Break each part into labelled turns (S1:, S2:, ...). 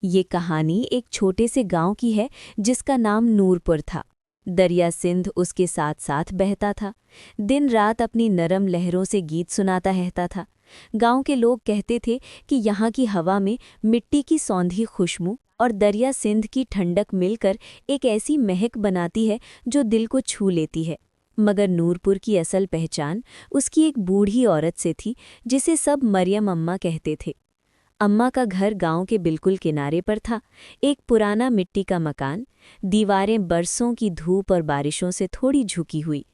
S1: ये कहानी एक छोटे से गांव की है जिसका नाम नूरपुर था। दरिया सिंध उसके साथ साथ बहता था। दिन रात अपनी नरम लहरों से गीत सुनाता रहता था। गांव के लोग कहते थे कि यहाँ की हवा में मिट्टी की सौंधी खुशबू और दरिया सिंध की ठंडक मिलकर एक ऐसी महक बनाती है जो दिल को छू लेती है। मगर नूरपुर की असल पहचान उसकी एक बूढ़ी औरत से थी जिसे सब मरियम अम्मा कहते थे। अम्मा का घर गांव के बिल्कुल किनारे पर था। एक पुराना मिट्टी का मकान, दीवारें बरसों की धूप और बारिशों से थोड़ी झुकी हुई।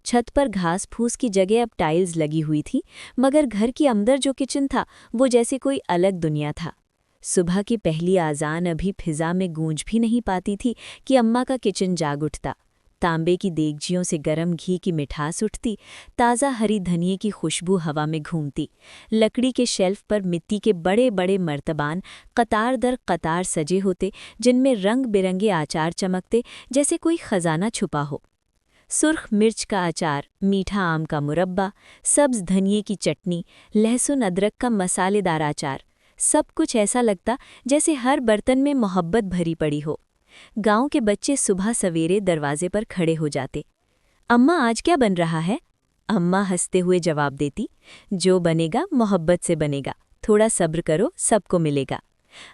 S1: छत पर घास फूस की जगह अब टाइल्स लगी हुई थी, मगर घर के अंदर जो किचन था वो जैसे कोई अलग दुनिया था। सुबह की पहली आज़ान अभी फिजा में गूंज भी नहीं पाती थी कि अम्मा का किचन जाग उठता। तांबे की देगचियों से गरम घी की मिठास उठती, ताज़ा हरी धनिये की खुशबू हवा में घूमती। लकड़ी के शेल्फ पर मिट्टी के बड़े बड़े मर्तबान कतार दर कतार सजे होते, जिनमें रंग बिरंगे आचार चमकते जैसे कोई खजाना छुपा हो। सुर्ख मिर्च का अचार, मीठा आम का मुरब्बा, सब्ज धनिये की चटनी, लहसुन अदरक का मसालेदार अचार, सब कुछ ऐसा लगता जैसे हर बर्तन में मोहब्बत भरी पड़ी हो। गांव के बच्चे सुबह सवेरे दरवाजे पर खड़े हो जाते। अम्मा, आज क्या बन रहा है? अम्मा हंसते हुए जवाब देती, जो बनेगा मोहब्बत से बनेगा, थोड़ा सब्र करो, सबको मिलेगा।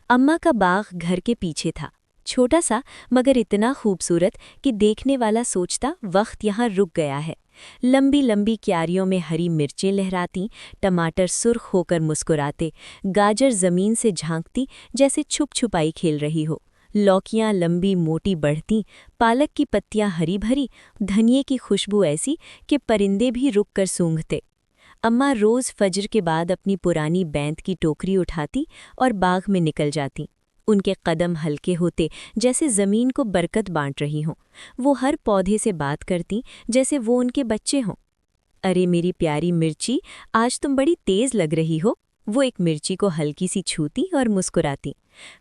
S1: अम्मा का बाग घर के पीछे था, छोटा सा मगर इतना खूबसूरत कि देखने वाला सोचता वक्त यहाँ रुक गया है। लंबी लंबी क्यारियों में हरी मिर्चें लहराती, टमाटर सुर्ख होकर मुस्कुराते, गाजर जमीन से झांकती जैसे छुप छुपाई खेल रही हो। लौकियां लंबी मोटी बढ़ती, पालक की पत्तियां हरी भरी, धनिये की खुशबू ऐसी कि परिंदे भी रुक कर सूंघते। अम्मा रोज़ फजर के बाद अपनी पुरानी बैंत की टोकरी उठाती और बाग में निकल जाती। उनके कदम हल्के होते जैसे ज़मीन को बरकत बांट रही हों। वो हर पौधे से बात करती जैसे वो उनके बच्चे हों। अरे मेरी प्यारी मिर्ची, आज तुम बड़ी तेज़ लग रही हो। वो एक मिर्ची को हल्की सी छूती और मुस्कुराती।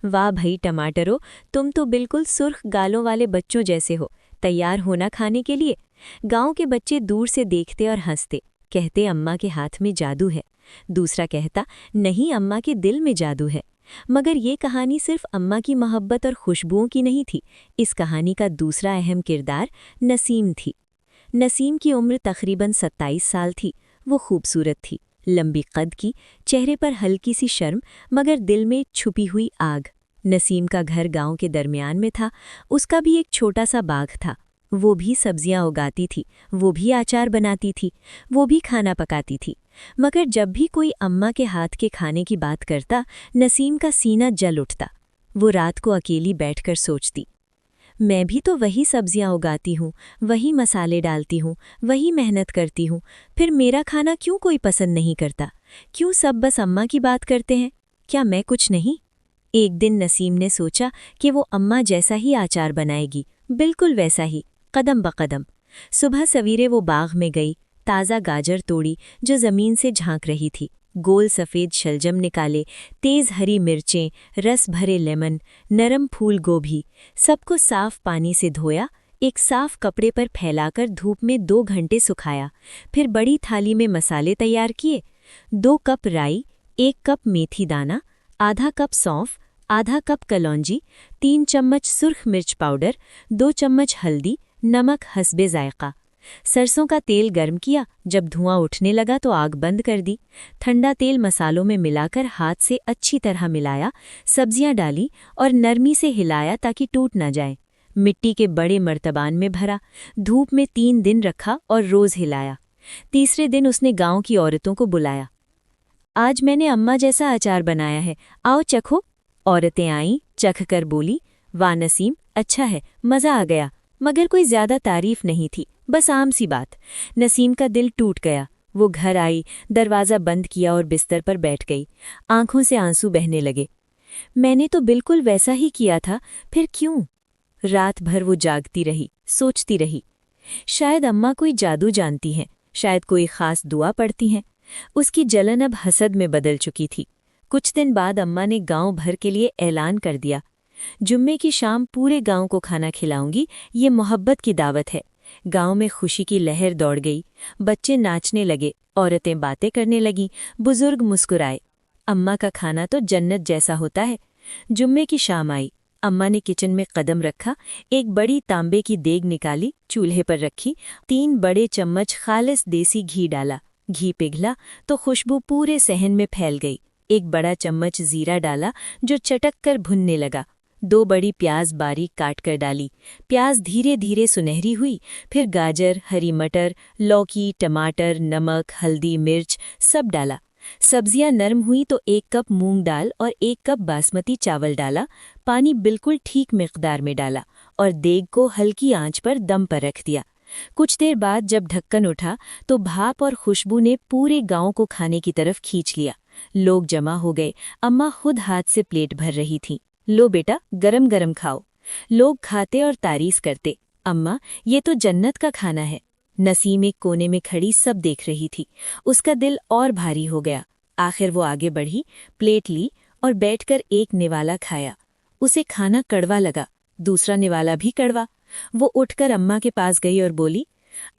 S1: वाह भई टमाटरो, तुम तो बिल्कुल सुर्ख गालों वाले बच्चों जैसे हो, तैयार होना खाने के लिए। गांव के बच्चे दूर से देखते और हंसते, कहते अम्मा के हाथ में जादू है। दूसरा कहता, नहीं, अम्मा के दिल में जादू है। मगर ये कहानी सिर्फ अम्मा की मोहब्बत और खुशबुओं की नहीं थी। इस कहानी का दूसरा अहम किरदार नसीम थी। नसीम की उम्र तकरीबन 27 साल थी। वो खूबसूरत थी, लंबी कद की, चेहरे पर हल्की सी शर्म मगर दिल में छुपी हुई आग। नसीम का घर गांव के दरमियान में था। उसका भी एक छोटा सा बाग था। वो भी सब्जियां उगाती थी, वो भी अचार बनाती थी, वो भी खाना पकाती थी। मगर जब भी कोई अम्मा के हाथ के खाने की बात करता, नसीम का सीना जल उठता। वो रात को अकेली बैठकर सोचती, मैं भी तो वही सब्जियां उगाती हूँ, वही मसाले डालती हूँ, वही मेहनत करती हूँ, फिर मेरा खाना क्यों कोई पसंद नहीं करता? क्यों सब बस अम्मा की बात करते हैं? क्या मैं कुछ नहीं? एक दिन नसीम ने सोचा कि वो अम्मा जैसा ही अचार बनाएगी, बिल्कुल वैसा ही, कदम बकदम। सुबह सवेरे वो बाग में गई, ताज़ा गाजर तोड़ी जो ज़मीन से झांक रही थी, गोल सफ़ेद शलजम निकाले, तेज़ हरी मिर्चें, रस भरे लेमन, नरम फूल गोभी, सबको साफ पानी से धोया, एक साफ कपड़े पर फैलाकर धूप में 2 घंटे सुखाया। फिर बड़ी थाली में मसाले तैयार किए। 2 कप राई, 1 कप मेथी दाना, आधा कप सौंफ, आधा कप कलौंजी, 3 चम्मच सुर्ख मिर्च पाउडर, 2 चम्मच हल्दी, नमक हस्बे जायका। सरसों का तेल गर्म किया, जब धुआं उठने लगा तो आग बंद कर दी। ठंडा तेल मसालों में मिलाकर हाथ से अच्छी तरह मिलाया, सब्जियां डाली और नरमी से हिलाया ताकि टूट न जाए। मिट्टी के बड़े मर्तबान में भरा, धूप में 3 दिन रखा और रोज़ हिलाया। तीसरे दिन उसने गांव की औरतों को बुलाया। आज मैंने अम्मा जैसा अचार बनाया है, आओ चखो। औरतें आईं, चख कर बोली, वाह नसीम, अच्छा है, मज़ा आ गया। मगर कोई ज्यादा तारीफ नहीं थी, बस आम सी बात। नसीम का दिल टूट गया। वो घर आई, दरवाज़ा बंद किया और बिस्तर पर बैठ गई। आंखों से आंसू बहने लगे। मैंने तो बिल्कुल वैसा ही किया था, फिर क्यों? रात भर वो जागती रही, सोचती रही। शायद अम्मा कोई जादू जानती हैं, शायद कोई खास दुआ पढ़ती हैं। उसकी जलन अब हसद में बदल चुकी थी। कुछ दिन बाद अम्मा ने गांव भर के लिए ऐलान कर दिया, जुम्मे की शाम पूरे गांव को खाना खिलाऊंगी, ये मोहब्बत की दावत है। गांव में खुशी की लहर दौड़ गई। बच्चे नाचने लगे, औरतें बातें करने लगीं, बुजुर्ग मुस्कुराए। अम्मा का खाना तो जन्नत जैसा होता है।
S2: जुम्मे की शाम आई। अम्मा ने किचन में कदम रखा, एक बड़ी तांबे की देग निकाली, चूल्हे पर रखी, 3 बड़े चम्मच खालिस देसी घी डाला। घी पिघला तो खुशबू पूरे सहन में फैल गई। एक बड़ा चम्मच जीरा डाला जो चटक कर भुनने लगा। 2 बड़ी प्याज बारीक काट कर डाली। प्याज धीरे धीरे सुनहरी हुई, फिर गाजर, हरी मटर, लौकी, टमाटर, नमक, हल्दी, मिर्च सब डाला। सब्जियां नरम हुई तो 1 कप मूंग दाल और 1 कप बासमती चावल डाला। पानी बिल्कुल ठीक मिकदार में डाला और देग को हल्की आंच पर दम पर रख दिया। कुछ देर बाद जब ढक्कन उठा तो भाप और खुशबू ने पूरे गांव को खाने की तरफ खींच लिया। लोग जमा हो गए। अम्मा खुद हाथ से प्लेट भर रही थीं। लो बेटा, गरम गरम खाओ। लोग खाते और तारीफ करते। अम्मा, ये तो जन्नत का खाना है। नसीम एक कोने में खड़ी सब देख रही थी। उसका दिल और भारी हो गया। आखिर वो आगे बढ़ी, प्लेट ली और बैठकर एक निवाला खाया। उसे खाना कड़वा लगा, दूसरा निवाला भी कड़वा। वो उठकर अम्मा के पास गई और बोली,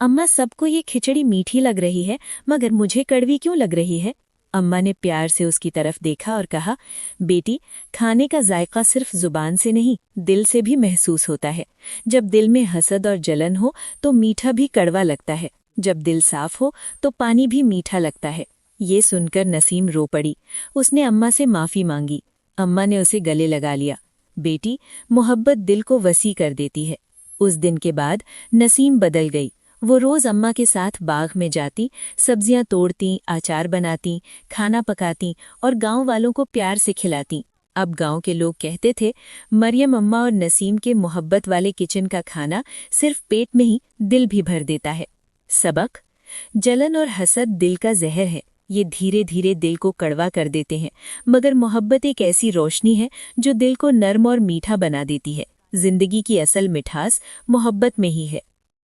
S2: अम्मा, सबको ये खिचड़ी मीठी लग रही है, मगर मुझे कड़वी क्यों लग रही है? अम्मा ने प्यार से उसकी तरफ देखा और कहा, बेटी, खाने का जायका सिर्फ जुबान से नहीं, दिल से भी महसूस होता है। जब दिल में हसद और जलन हो तो मीठा भी कड़वा लगता है। जब दिल साफ हो तो पानी भी मीठा लगता है। ये सुनकर नसीम रो पड़ी। उसने अम्मा से माफ़ी मांगी। अम्मा ने उसे गले लगा लिया। बेटी, मोहब्बत दिल को वसी कर देती है। उस दिन के बाद नसीम बदल गई। वो रोज़ अम्मा के साथ बाग में जाती, सब्जियां तोड़ती, अचार बनाती, खाना पकाती और गांव वालों को प्यार से खिलाती। अब गांव के लोग कहते थे, मरियम अम्मा और नसीम के मोहब्बत वाले किचन का खाना सिर्फ पेट में ही दिल भी भर देता है। सबक: जलन और हसद दिल का जहर है। ये धीरे धीरे दिल को कड़वा कर देते हैं, मगर मोहब्बत एक ऐसी रोशनी है जो दिल को नर्म और मीठा बना देती है। जिंदगी की असल मिठास मोहब्बत में ही है।